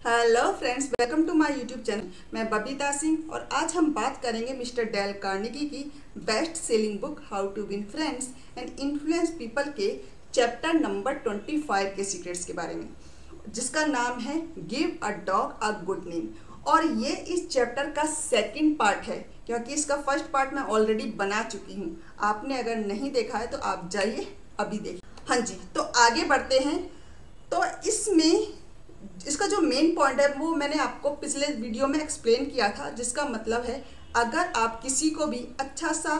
Hello friends, welcome to my YouTube channel. मैं बबीता सिंह और आज हम बात करेंगे मिस्टर डेल कार्नेगी की best selling book how to win friends and influence people के चैप्टर नंबर 25 के सीक्रेट्स के बारे में, जिसका नाम है give a dog a good name. और ये इस चैप्टर का सेकंड पार्ट है, क्योंकि इसका फर्स्ट पार्ट मैं ऑलरेडी बना चुकी हूँ। आपने अगर नहीं देखा है तो आप जाइए अभी देखिए। हाँ जी, तो आगे बढ़ते हैं। तो इसका जो मेन पॉइंट है वो मैंने आपको पिछले वीडियो में एक्सप्लेन किया था, जिसका मतलब है अगर आप किसी को भी अच्छा सा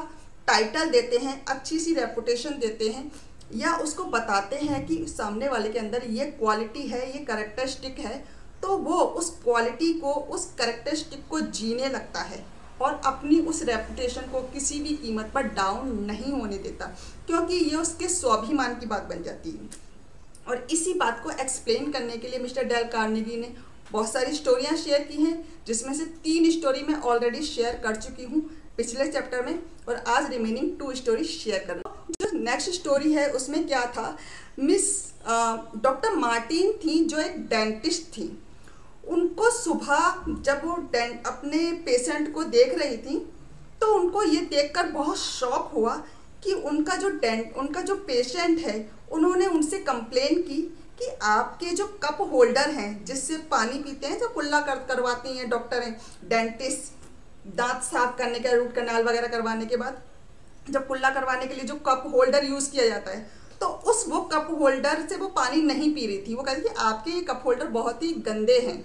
टाइटल देते हैं, अच्छी सी रेपुटेशन देते हैं, या उसको बताते हैं कि सामने वाले के अंदर ये क्वालिटी है, ये कैरेक्टरिस्टिक है, तो वो उस क्वालिटी को, उस कैरेक्टरिस्टिक को जीने लगता है और अपनी उस रेपुटेशन को किसी भी कीमत पर डाउन नहीं होने देता, क्योंकि ये उसके स्वाभिमान की बात बन जाती है। और इसी बात को एक्सप्लेन करने के लिए मिस्टर डेल कार्नेगी ने बहुत सारी स्टोरियां शेयर की हैं, जिसमें से 3 स्टोरी मैं ऑलरेडी शेयर कर चुकी हूँ पिछले चैप्टर में, और आज रिमेनिंग 2 स्टोरी शेयर कर रहा हूँ। जो नेक्स्ट स्टोरी है उसमें क्या था, मिस डॉक्टर मार्टिन थी जो एक डेंटिस्ट थी। उनको सुबह जब वो अपने पेशेंट को देख रही थी तो उनको ये देखकर बहुत शॉक हुआ कि उनका जो पेशेंट है, उन्होंने उनसे कंप्लेन की कि आपके जो कप होल्डर हैं जिससे पानी पीते हैं, जो कुल्ला करवाती हैं डॉक्टर हैं, डेंटिस्ट, दांत साफ करने का, रूट कनाल वगैरह करवाने के बाद जब कुल्ला करवाने के लिए जो कप होल्डर यूज़ किया जाता है, तो वो कप होल्डर से वो पानी नहीं पी रही थी। वो कह रही थी आपके ये कप होल्डर बहुत ही गंदे हैं।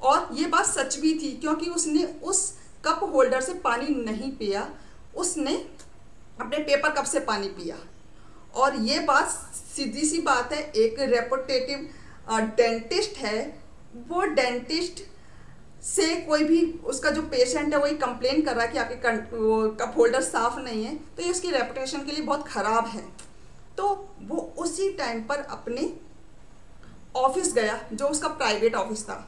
और ये बात सच भी थी, क्योंकि उसने उस कप होल्डर से पानी नहीं पिया, उसने अपने पेपर कप से पानी पिया। और ये बात सीधी सी बात है, एक रेपुटेटिव डेंटिस्ट है, वो डेंटिस्ट से कोई भी उसका जो पेशेंट है वही कंप्लेन कर रहा है कि आपके वो कप होल्डर साफ नहीं है, तो ये उसकी रेपुटेशन के लिए बहुत ख़राब है। तो वो उसी टाइम पर अपने ऑफिस गया, जो उसका प्राइवेट ऑफिस था।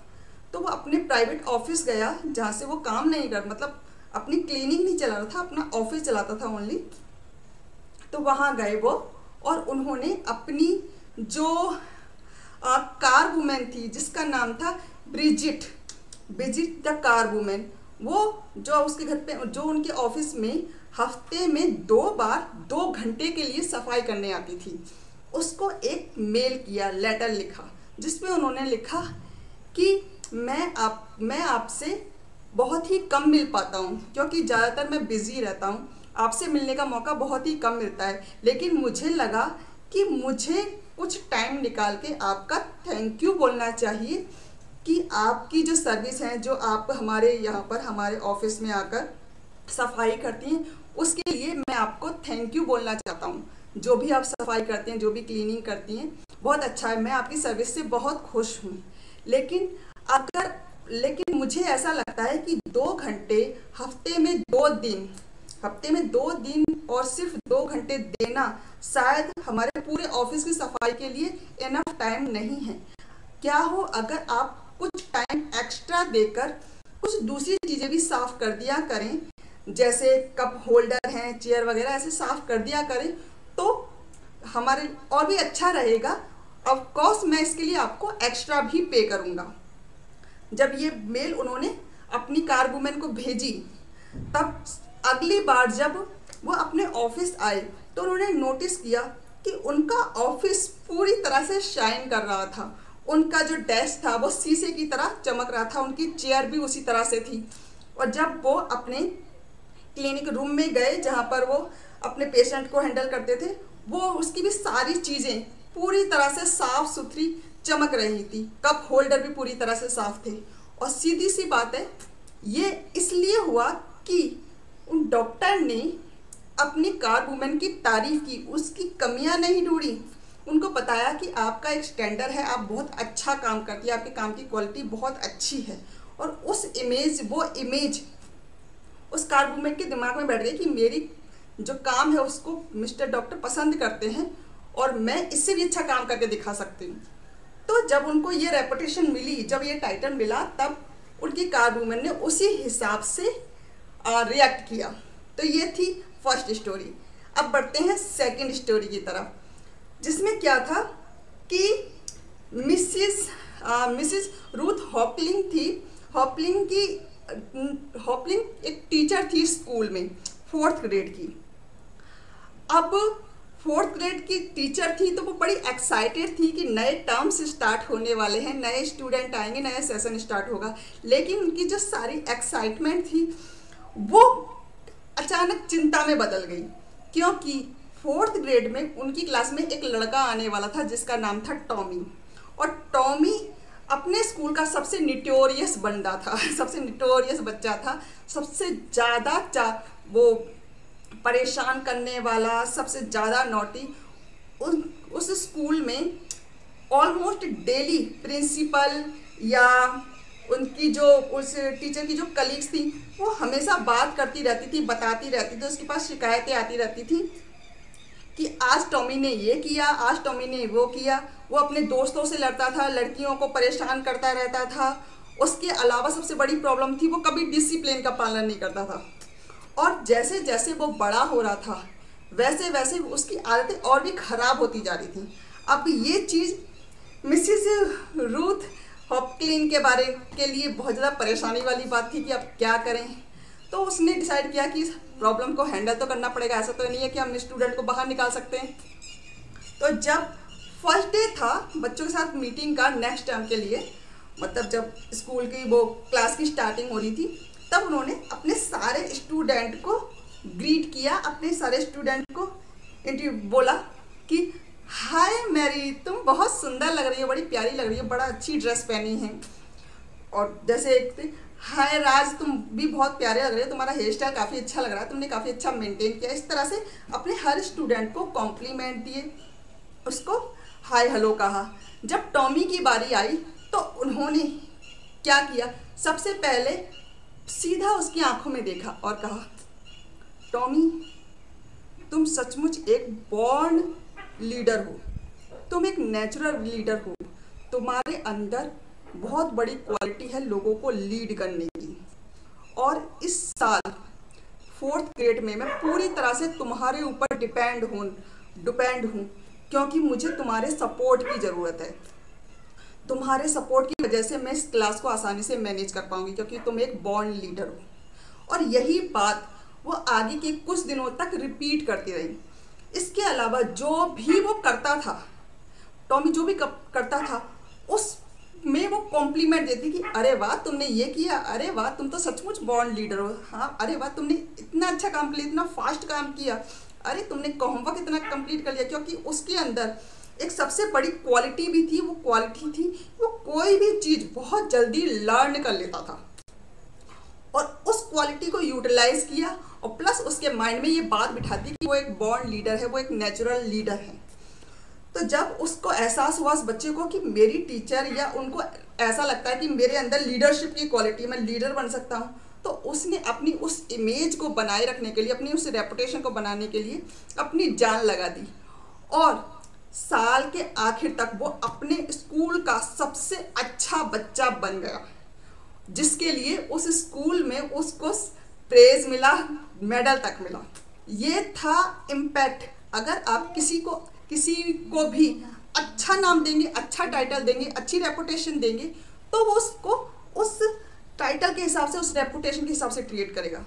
तो वो अपने प्राइवेट ऑफिस गया जहाँ से वो काम नहीं कर, मतलब अपनी क्लिनिक नहीं चला रहा था, अपना ऑफिस चलाता था ओनली। तो वहाँ गए वो, और उन्होंने अपनी जो कार वुमेन थी, जिसका नाम था ब्रिजिट द कार वुमेन, वो जो उसके घर पे, जो उनके ऑफिस में हफ्ते में 2 बार 2 घंटे के लिए सफाई करने आती थी, उसको एक मेल किया, लेटर लिखा, जिसमें उन्होंने लिखा कि मैं आपसे बहुत ही कम मिल पाता हूँ, क्योंकि ज़्यादातर मैं बिज़ी रहता हूँ, आपसे मिलने का मौका बहुत ही कम मिलता है, लेकिन मुझे लगा कि मुझे कुछ टाइम निकाल के आपका थैंक यू बोलना चाहिए कि आपकी जो सर्विस है, जो आप हमारे यहाँ पर हमारे ऑफिस में आकर सफाई करती हैं, उसके लिए मैं आपको थैंक यू बोलना चाहता हूँ। जो भी आप सफाई करते हैं, जो भी क्लीनिंग करती हैं, बहुत अच्छा है, मैं आपकी सर्विस से बहुत खुश हूँ। लेकिन मुझे ऐसा लगता है कि 2 घंटे हफ्ते में 2 दिन और सिर्फ 2 घंटे देना शायद हमारे पूरे ऑफिस की सफाई के लिए इनफ टाइम नहीं है। क्या हो अगर आप कुछ टाइम एक्स्ट्रा देकर कुछ दूसरी चीज़ें भी साफ कर दिया करें, जैसे कप होल्डर हैं, चेयर वगैरह ऐसे साफ कर दिया करें, तो हमारे और भी अच्छा रहेगा। ऑफ कोर्स मैं इसके लिए आपको एक्स्ट्रा भी पे करूँगा। जब ये मेल उन्होंने अपनी कार वुमेन को भेजी, तब अगली बार जब वो अपने ऑफिस आए तो उन्होंने नोटिस किया कि उनका ऑफिस पूरी तरह से शाइन कर रहा था। उनका जो डेस्क था वो शीशे की तरह चमक रहा था, उनकी चेयर भी उसी तरह से थी। और जब वो अपने क्लिनिक रूम में गए, जहाँ पर वो अपने पेशेंट को हैंडल करते थे, वो उसकी भी सारी चीज़ें पूरी तरह से साफ़ सुथरी चमक रही थी, कप होल्डर भी पूरी तरह से साफ थे। और सीधी सी बात है, ये इसलिए हुआ कि उन डॉक्टर ने अपनी कार वुमेन की तारीफ की, उसकी कमियां नहीं ढूंढी, उनको बताया कि आपका एक स्टैंडर्ड है, आप बहुत अच्छा काम करती है, आपके काम की क्वालिटी बहुत अच्छी है। और वो इमेज उस कार वुमेन के दिमाग में बैठ गई कि मेरी जो काम है उसको मिस्टर डॉक्टर पसंद करते हैं और मैं इससे भी अच्छा काम करके दिखा सकती हूँ। तो जब उनको ये रेपुटेशन मिली, जब ये टाइटल मिला, तब उनकी कार वुमेन ने उसी हिसाब से रिएक्ट किया। तो ये थी फर्स्ट स्टोरी। अब बढ़ते हैं सेकंड स्टोरी की तरफ, जिसमें क्या था कि मिसिस मिसिस रूथ हॉपलिंग थी। हॉपलिंग एक टीचर थी स्कूल में, 4th ग्रेड की। अब 4th ग्रेड की टीचर थी तो वो बड़ी एक्साइटेड थी कि नए टर्म्स स्टार्ट होने वाले हैं, नए स्टूडेंट आएंगे, नया सेशन स्टार्ट होगा। लेकिन उनकी जो सारी एक्साइटमेंट थी वो अचानक चिंता में बदल गई, क्योंकि 4th ग्रेड में उनकी क्लास में एक लड़का आने वाला था जिसका नाम था टॉमी। और टॉमी अपने स्कूल का सबसे निटोरियस बंदा था, सबसे निटोरियस बच्चा था, सबसे ज़्यादा वो परेशान करने वाला, सबसे ज़्यादा नॉटी। उस स्कूल में ऑलमोस्ट डेली प्रिंसिपल या उनकी जो उस टीचर की जो कलीग्स थी वो हमेशा बात करती रहती थी, बताती रहती थी, उसके पास शिकायतें आती रहती थी कि आज टॉमी ने ये किया, आज टॉमी ने वो किया। वो अपने दोस्तों से लड़ता था, लड़कियों को परेशान करता रहता था। उसके अलावा सबसे बड़ी प्रॉब्लम थी वो कभी डिसिप्लिन का पालन नहीं करता था। और जैसे जैसे वो बड़ा हो रहा था वैसे वैसे उसकी आदतें और भी ख़राब होती जा रही थी। अब ये चीज़ मिसिस रूथ हॉपलिंग के लिए बहुत ज़्यादा परेशानी वाली बात थी कि अब क्या करें। तो उसने डिसाइड किया कि इस प्रॉब्लम को हैंडल तो करना पड़ेगा, ऐसा तो नहीं है कि हम स्टूडेंट को बाहर निकाल सकते हैं। तो जब फर्स्ट डे था बच्चों के साथ मीटिंग का नेक्स्ट टर्म के लिए, मतलब जब स्कूल की वो क्लास की स्टार्टिंग हो रही थी, तब उन्होंने अपने सारे स्टूडेंट को ग्रीट किया, अपने सारे स्टूडेंट को बोला कि हाय मैरी, तुम बहुत सुंदर लग रही हो, बड़ी प्यारी लग रही हो, बड़ा अच्छी ड्रेस पहनी है। और जैसे एक थे, हाय राज, तुम भी बहुत प्यारे लग रहे हो, तुम्हारा हेयर स्टाइल काफ़ी अच्छा लग रहा है, तुमने काफ़ी अच्छा मेंटेन किया। इस तरह से अपने हर स्टूडेंट को कॉम्प्लीमेंट दिए, उसको हाय हेलो कहा। जब टॉमी की बारी आई तो उन्होंने क्या किया, सबसे पहले सीधा उसकी आंखों में देखा और कहा, टॉमी तुम सचमुच एक बॉर्न लीडर हो, तुम एक नेचुरल लीडर हो, तुम्हारे अंदर बहुत बड़ी क्वालिटी है लोगों को लीड करने की। और इस साल 4th ग्रेड में मैं पूरी तरह से तुम्हारे ऊपर डिपेंड हूँ क्योंकि मुझे तुम्हारे सपोर्ट की ज़रूरत है। तुम्हारे सपोर्ट की वजह से मैं इस क्लास को आसानी से मैनेज कर पाऊंगी, क्योंकि तुम एक बॉर्न लीडर हो। और यही बात वो आगे के कुछ दिनों तक रिपीट करती रही। इसके अलावा जो भी वो करता था, टॉमी जो भी करता था उसमें वो कॉम्प्लीमेंट देती कि अरे वाह तुमने ये किया, अरे वाह तुम तो सचमुच बॉर्न लीडर हो, हाँ अरे वाह तुमने इतना अच्छा काम किया, इतना फास्ट काम किया, अरे तुमने होमवर्क इतना कंप्लीट कर लिया। क्योंकि उसके अंदर एक सबसे बड़ी क्वालिटी भी थी, वो क्वालिटी थी वो कोई भी चीज़ बहुत जल्दी लर्न कर लेता था और उस क्वालिटी को यूटिलाइज किया। और प्लस उसके माइंड में ये बात बिठा दी कि वो एक बॉर्न लीडर है, वो एक नेचुरल लीडर है। तो जब उसको एहसास हुआ उस बच्चे को कि मेरी टीचर या उनको ऐसा लगता है कि मेरे अंदर लीडरशिप की क्वालिटी, मैं लीडर बन सकता हूँ, तो उसने अपनी उस इमेज को बनाए रखने के लिए, अपनी उस रेपुटेशन को बनाने के लिए अपनी जान लगा दी। और साल के आखिर तक वो अपने स्कूल का सबसे अच्छा बच्चा बन गया, जिसके लिए उस स्कूल में उसको प्रेज मिला, मेडल तक मिला। ये था इम्पैक्ट। अगर आप किसी को भी अच्छा नाम देंगे, अच्छा टाइटल देंगे, अच्छी रेपुटेशन देंगे, तो वो उसको उस टाइटल के हिसाब से, उस रेपुटेशन के हिसाब से ट्रीट करेगा।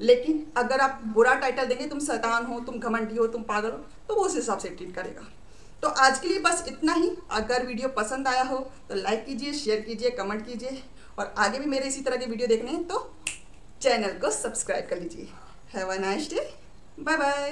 लेकिन अगर आप बुरा टाइटल देंगे, तुम शैतान हो, तुम घमंडी हो, तुम पागल हो, तो वो उस हिसाब से ट्रीट करेगा। तो आज के लिए बस इतना ही। अगर वीडियो पसंद आया हो तो लाइक कीजिए, शेयर कीजिए, कमेंट कीजिए, और आगे भी मेरे इसी तरह के वीडियो देखने हैं तो चैनल को सब्सक्राइब कर लीजिए। Have a nice day, bye bye.